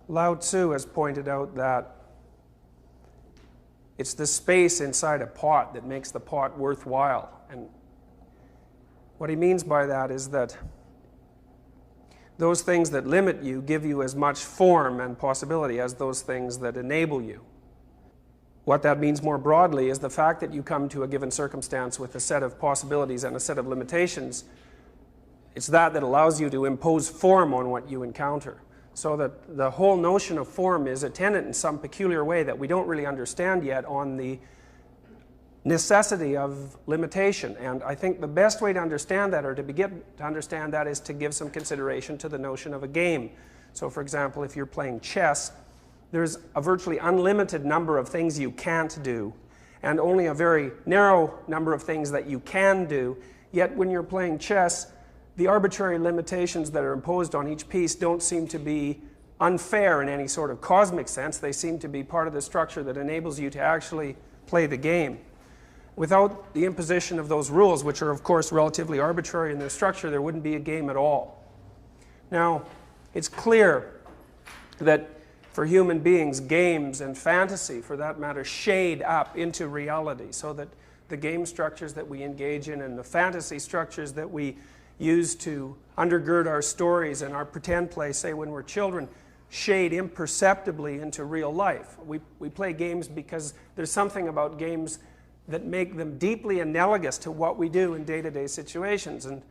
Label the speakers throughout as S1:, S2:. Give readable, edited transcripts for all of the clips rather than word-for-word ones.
S1: Lao Tzu has pointed out that it's the space inside a pot that makes the pot worthwhile. And what he means by that is that those things that limit you give you as much form and possibility as those things that enable you. What that means more broadly is the fact that you come to a given circumstance with a set of possibilities and a set of limitations. It's that allows you to impose form on what you encounter. So that the whole notion of form is attendant in some peculiar way that we don't really understand yet on the necessity of limitation. And I think the best way to understand that, or to begin to understand that, is to give some consideration to the notion of a game. So for example, if you're playing chess, there's a virtually unlimited number of things you can't do, and only a very narrow number of things that you can do. Yet when you're playing chess, the arbitrary limitations that are imposed on each piece don't seem to be unfair in any sort of cosmic sense. They seem to be part of the structure that enables you to actually play the game. Without the imposition of those rules, which are of course relatively arbitrary in their structure, there wouldn't be a game at all. Now, it's clear that for human beings, games and fantasy, for that matter, shade up into reality, so that the game structures that we engage in and the fantasy structures that we use to undergird our stories and our pretend play, say when we're children, shade imperceptibly into real life. We play games because there's something about games that make them deeply analogous to what we do in day-to-day situations. And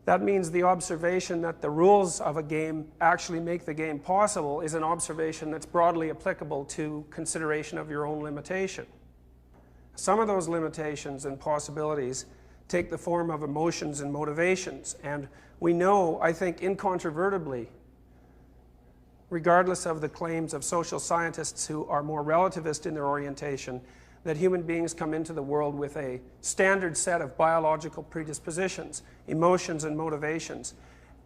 S1: that means the observation that the rules of a game actually make the game possible is an observation that's broadly applicable to consideration of your own limitation. Some of those limitations and possibilities take the form of emotions and motivations. And we know, I think, incontrovertibly, regardless of the claims of social scientists who are more relativist in their orientation, that human beings come into the world with a standard set of biological predispositions, emotions and motivations.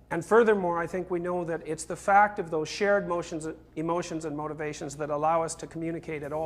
S1: And furthermore, I think we know that it's the fact of those shared emotions and motivations that allow us to communicate at all.